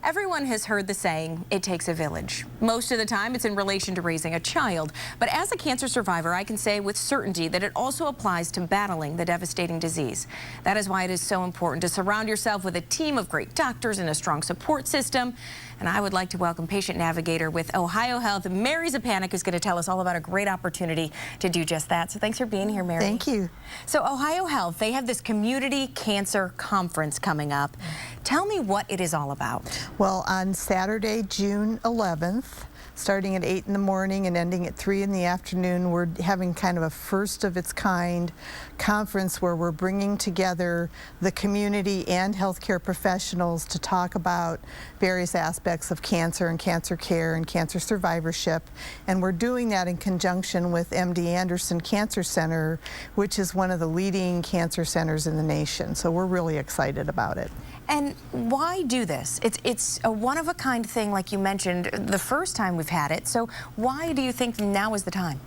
Everyone has heard the saying, it takes a village. Most of the time, it's in relation to raising a child. But as a cancer survivor, I can say with certainty that it also applies to battling the devastating disease. That is why it is so important to surround yourself with a team of great doctors and a strong support system. And I would like to welcome patient navigator with OhioHealth, Mary Szczepanik, who's going to tell us all about a great opportunity to do just that. So thanks for being here, Mary. Thank you. So OhioHealth, they have this community cancer conference coming up. Tell me what it is all about. Well, on Saturday, June 11th, starting at 8 in the morning and ending at 3 in the afternoon, we're having kind of a first of its kind conference where we're bringing together the community and healthcare professionals to talk about various aspects of cancer and cancer care and cancer survivorship. And we're doing that in conjunction with MD Anderson Cancer Center, which is one of the leading cancer centers in the nation. So we're really excited about it. And why do this? It's a one-of-a-kind thing, like you mentioned, the first time we've had it. So why do you think now is the time?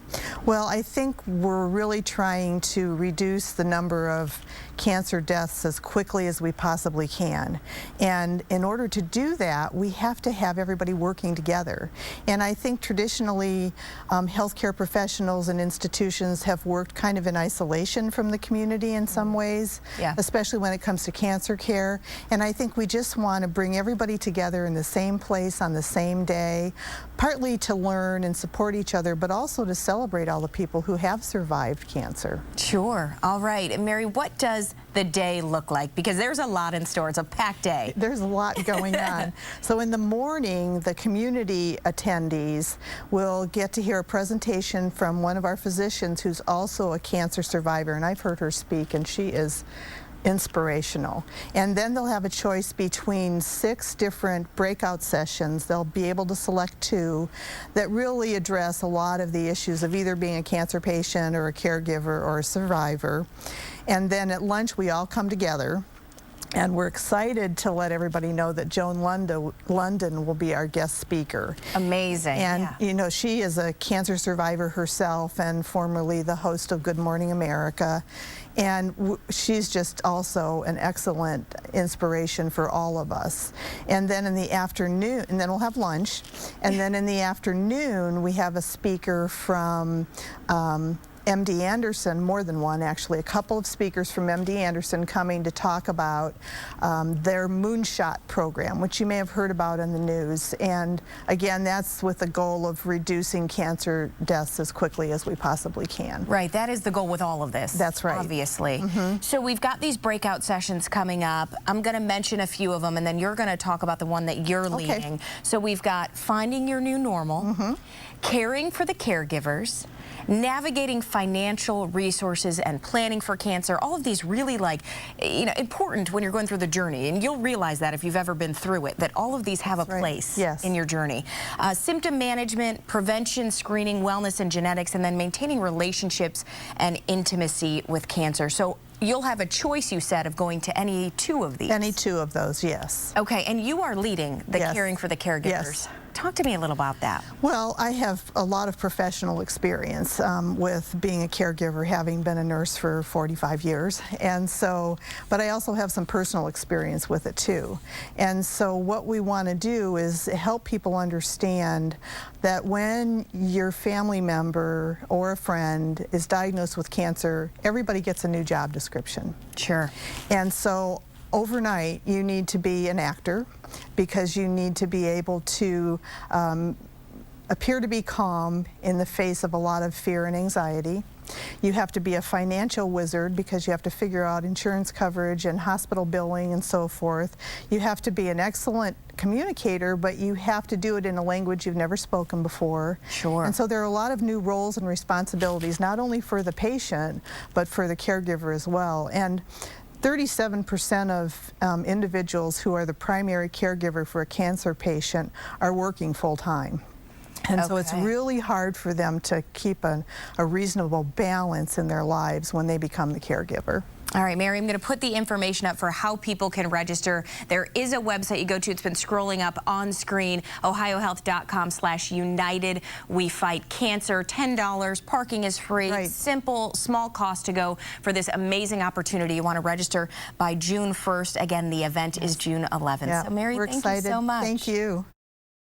Well, I think we're really trying to reduce the number of cancer deaths as quickly as we possibly can. And in order to do that, we have to have everybody working together. And I think traditionally, healthcare professionals and institutions have worked kind of in isolation from the community in some ways, especially when it comes to cancer care. And I think we just want to bring everybody together in the same place on the same day, partly to learn and support each other, but also to celebrate all the people who have survived cancer. Sure. All right. And Mary, what does the day look like? Because there's a lot in store. It's a packed day. There's a lot going on. So in the morning, the community attendees will get to hear a presentation from one of our physicians who's also a cancer survivor, and I've heard her speak, and she is inspirational. And then they'll have a choice between 6 different breakout sessions. They'll be able to select 2 that really address a lot of the issues of either being a cancer patient or a caregiver or a survivor. And then at lunch we all come together. And we're excited to let everybody know that Joan London will be our guest speaker. Amazing. And you know, she is a cancer survivor herself and formerly the host of Good Morning America. And she's just also an excellent inspiration for all of us. And then in the afternoon, and then we'll have lunch. And then in the afternoon, we have a speaker from MD Anderson, more than one actually, a couple of speakers from MD Anderson coming to talk about their Moonshot program, which you may have heard about in the news. And again, that's with the goal of reducing cancer deaths as quickly as we possibly can. Right, that is the goal with all of this. That's right. Obviously. So we've got these breakout sessions coming up. I'm going to mention a few of them, and then you're going to talk about the one that you're leading. So we've got Finding Your New Normal, Caring for the Caregivers, Navigating Financial Resources and Planning for Cancer. All of these really, important when you're going through the journey, and you'll realize that if you've ever been through it, that all of these have a place in your journey. Symptom management, prevention, screening, wellness and genetics, and then maintaining relationships and intimacy with cancer. So you'll have a choice, you said, of going to any 2 of these. Any 2 of those, yes. Okay, and you are leading the Caring for the Caregivers. Yes. Talk to me a little about that. Well, I have a lot of professional experience with being a caregiver, having been a nurse for 45 years. And so, but I also have some personal experience with it too. And so what we want to do is help people understand that when your family member or a friend is diagnosed with cancer, everybody gets a new job description. Sure. And so overnight, you need to be an actor because you need to be able to appear to be calm in the face of a lot of fear and anxiety. You have to be a financial wizard because you have to figure out insurance coverage and hospital billing and so forth. You have to be an excellent communicator, but you have to do it in a language you've never spoken before. Sure. And so there are a lot of new roles and responsibilities, not only for the patient, but for the caregiver as well. And 37% of individuals who are the primary caregiver for a cancer patient are working full-time. And so it's really hard for them to keep a reasonable balance in their lives when they become the caregiver. All right, Mary, I'm going to put the information up for how people can register. There is a website you go to. It's been scrolling up on screen, ohiohealth.com/United We Fight Cancer. $10. Parking is free. Right. Simple, small cost to go for this amazing opportunity. You want to register by June 1st. Again, the event is June 11th. Yeah, So, Mary, we're thank excited. you so much. Thank you.